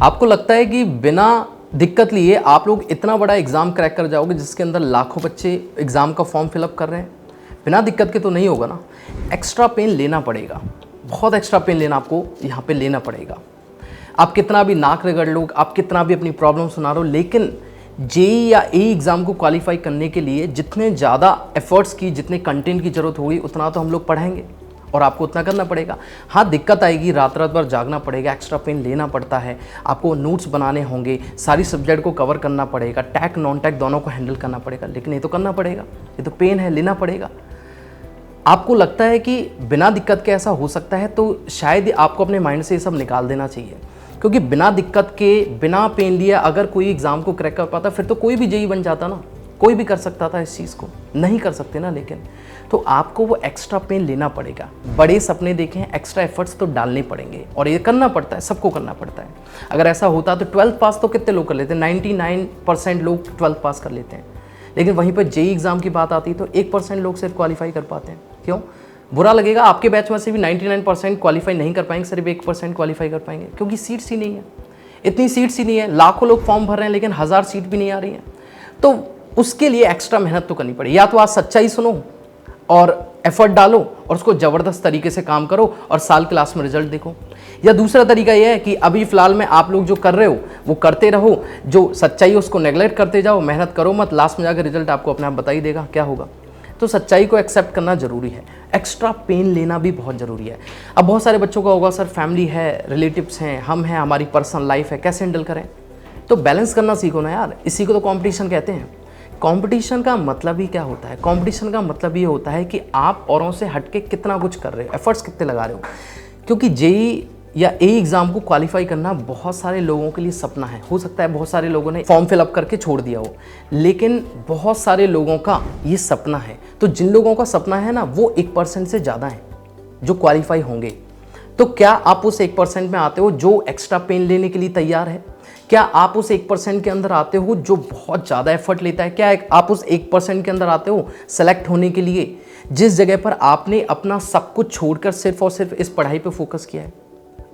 आपको लगता है कि बिना दिक्कत लिए आप लोग इतना बड़ा एग्ज़ाम क्रैक कर जाओगे जिसके अंदर लाखों बच्चे एग्ज़ाम का फॉर्म फिलअप कर रहे हैं? बिना दिक्कत के तो नहीं होगा ना। एक्स्ट्रा पेन लेना पड़ेगा, बहुत एक्स्ट्रा पेन लेना आपको यहाँ पे लेना पड़ेगा। आप कितना भी नाक रगड़ लो, आप कितना भी अपनी प्रॉब्लम सुना रहे हो, लेकिन जेई या ए एग्ज़ाम को क्वालिफाई करने के लिए जितने ज़्यादा एफर्ट्स की, जितने कंटेंट की ज़रूरत होगी उतना तो हम लोग पढ़ाएंगे और आपको उतना करना पड़ेगा। हाँ, दिक्कत आएगी, रात रात भर जागना पड़ेगा, एक्स्ट्रा पेन लेना पड़ता है, आपको नोट्स बनाने होंगे, सारी सब्जेक्ट को कवर करना पड़ेगा, टैक नॉन टैक दोनों को हैंडल करना पड़ेगा, लेकिन ये तो करना पड़ेगा, ये तो पेन है, लेना पड़ेगा। आपको लगता है कि बिना दिक्कत के ऐसा हो सकता है, तो शायद आपको अपने माइंड से ये सब निकाल देना चाहिए, क्योंकि बिना दिक्कत के, बिना पेन लिए अगर कोई एग्ज़ाम को क्रैक कर पाता फिर तो कोई भी जेई बन जाता ना, कोई भी कर सकता था इस चीज़ को, नहीं कर सकते ना। लेकिन तो आपको वो एक्स्ट्रा पेन लेना पड़ेगा। बड़े सपने देखें, एक्स्ट्रा एफर्ट्स तो डालने पड़ेंगे और ये करना पड़ता है, सबको करना पड़ता है। अगर ऐसा होता तो 12th पास तो कितने लोग कर लेते हैं? 99% लोग 12th पास कर लेते हैं, लेकिन वहीं पर जेई एग्ज़ाम की बात आती है तो 1% लोग सिर्फ क्वालिफाई कर पाते हैं। क्यों? बुरा लगेगा, आपके बैच में से भी 99% क्वालिफाई नहीं कर पाएंगे, सिर्फ 1% क्वालिफाई कर पाएंगे, क्योंकि सीट्स ही नहीं है, इतनी सीट्स ही नहीं है। लाखों लोग फॉर्म भर रहे हैं लेकिन 1000 सीट भी नहीं आ रही हैं। तो उसके लिए एक्स्ट्रा मेहनत तो करनी पड़ेगी। या तो आज सच्चाई सुनो और एफर्ट डालो और उसको ज़बरदस्त तरीके से काम करो और साल के लास्ट में रिजल्ट देखो, या दूसरा तरीका यह है कि अभी फ़िलहाल में आप लोग जो कर रहे हो वो करते रहो, जो सच्चाई है उसको नेगलेक्ट करते जाओ, मेहनत करो मत, लास्ट में जाकर रिजल्ट आपको अपने आप बता ही देगा क्या होगा। तो सच्चाई को एक्सेप्ट करना ज़रूरी है, एक्स्ट्रा पेन लेना भी बहुत ज़रूरी है। अब बहुत सारे बच्चों का होगा सर फैमिली है, रिलेटिव्स हैं, हम हैं, हमारी पर्सनल लाइफ है, कैसे हैंडल करें? तो बैलेंस करना सीखो ना यार, इसी को तो कंपटीशन कहते हैं। कंपटीशन का मतलब ही क्या होता है? कंपटीशन का मतलब ये होता है कि आप औरों से हटके कितना कुछ कर रहे हो, एफर्ट्स कितने लगा रहे हो। क्योंकि जेई या ए एग्ज़ाम को क्वालिफाई करना बहुत सारे लोगों के लिए सपना है। हो सकता है बहुत सारे लोगों ने फॉर्म फिलअप करके छोड़ दिया हो, लेकिन बहुत सारे लोगों का ये सपना है। तो जिन लोगों का सपना है ना, वो 1% से ज़्यादा है जो क्वालिफाई होंगे। तो क्या आप उस 1% में आते हो जो एक्स्ट्रा पेन लेने के लिए तैयार है? क्या आप उस 1% के अंदर आते हो जो बहुत ज़्यादा एफर्ट लेता है? क्या आप उस 1% के अंदर आते हो सेलेक्ट होने के लिए जिस जगह पर आपने अपना सब कुछ छोड़कर सिर्फ और सिर्फ इस पढ़ाई पे फोकस किया है?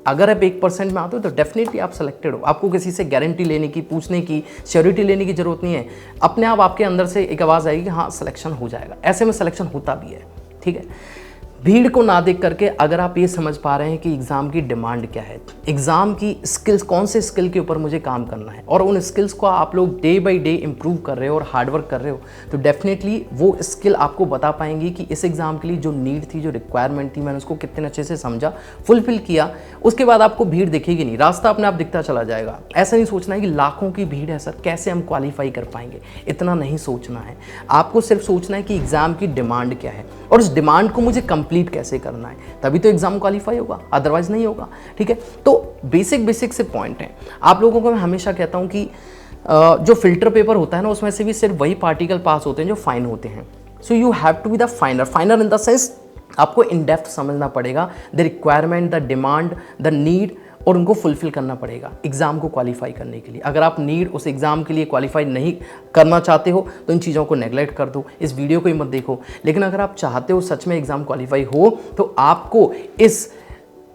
अगर आप 1% में आते हो तो डेफिनेटली आप सेलेक्टेड हो। आपको किसी से गारंटी लेने की, पूछने की, श्योरिटी लेने की ज़रूरत नहीं है। अपने आप आपके अंदर से एक आवाज़ आएगी कि हाँ सिलेक्शन हो जाएगा। ऐसे में सिलेक्शन होता भी है, ठीक है। भीड़ को ना देख करके अगर आप ये समझ पा रहे हैं कि एग्ज़ाम की डिमांड क्या है, एग्ज़ाम की स्किल्स, कौन से स्किल के ऊपर मुझे काम करना है, और उन स्किल्स को आप लोग डे बाय डे इम्प्रूव कर रहे हो और हार्डवर्क कर रहे हो, तो डेफिनेटली वो स्किल आपको बता पाएंगी कि इस एग्ज़ाम के लिए जो नीड थी, जो रिक्वायरमेंट थी, मैंने उसको कितने अच्छे से समझा, फुलफिल किया। उसके बाद आपको भीड़ दिखेगी नहीं, रास्ता अपने आप दिखता चला जाएगा। ऐसा नहीं सोचना है कि लाखों की भीड़ है सर, कैसे हम क्वालिफाई कर पाएंगे, इतना नहीं सोचना है। आपको सिर्फ सोचना है कि एग्ज़ाम की डिमांड क्या है और उस डिमांड को मुझे कंप्लीट कैसे करना है, तभी तो एग्जाम क्वालिफाई होगा, अदरवाइज नहीं होगा, ठीक है। तो बेसिक से पॉइंट हैं। आप लोगों को मैं हमेशा कहता हूं कि जो फिल्टर पेपर होता है ना, उसमें से भी सिर्फ वही पार्टिकल पास होते हैं जो फाइन होते हैं। So you have to be the finer in the sense आपको इन डेप्थ समझना पड़ेगा the requirement, the demand, the need, और उनको फुलफिल करना पड़ेगा एग्ज़ाम को क्वालिफाई करने के लिए। अगर आप नीड उस एग्ज़ाम के लिए क्वालिफाई नहीं करना चाहते हो तो इन चीज़ों को नेगलेक्ट कर दो, इस वीडियो को ही मत देखो। लेकिन अगर आप चाहते हो सच में एग्ज़ाम क्वालिफाई हो तो आपको इस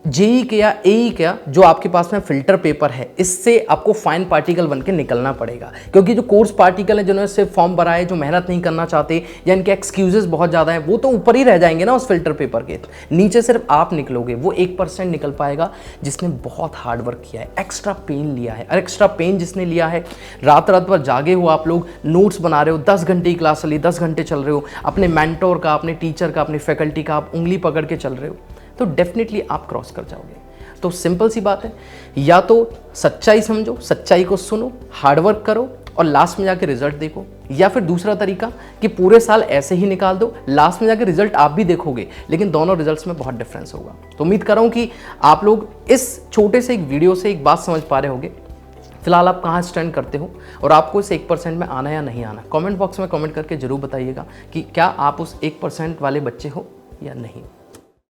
जेई के या एई का जो आपके पास में फिल्टर पेपर है, इससे आपको फाइन पार्टिकल बन के निकलना पड़ेगा। क्योंकि जो कोर्स पार्टिकल है, जिन्होंने सिर्फ फॉर्म भरा है, जो मेहनत नहीं करना चाहते या इनके एक्सक्यूजेस बहुत ज़्यादा हैं, वो तो ऊपर ही रह जाएंगे ना उस फिल्टर पेपर के, नीचे सिर्फ आप निकलोगे। वो 1% निकल पाएगा जिसने बहुत हार्ड वर्क किया है, एक्स्ट्रा पेन लिया है। और एक्स्ट्रा पेन जिसने लिया है, रात रात भर जागे हो आप लोग, नोट्स बना रहे हो, 10 घंटे की क्लास चली, 10 घंटे चल रहे हो, अपने मेंटोर का, अपने टीचर का, अपनी फैकल्टी का आप उंगली पकड़ के चल रहे हो, तो डेफिनेटली आप क्रॉस कर जाओगे। तो सिंपल सी बात है, या तो सच्चाई समझो, सच्चाई को सुनो, हार्डवर्क करो और लास्ट में जाके रिजल्ट देखो, या फिर दूसरा तरीका कि पूरे साल ऐसे ही निकाल दो, लास्ट में जाके रिजल्ट आप भी देखोगे, लेकिन दोनों रिजल्ट्स में बहुत डिफरेंस होगा। तो उम्मीद कर रहा हूँ कि आप लोग इस छोटे से एक वीडियो से एक बात समझ पा रहे होंगे। फिलहाल आप कहाँ स्टैंड करते हो और आपको इस 1% में आना या नहीं आना, कमेंट बॉक्स में कमेंट करके जरूर बताइएगा कि क्या आप उस 1% वाले बच्चे हो या नहीं।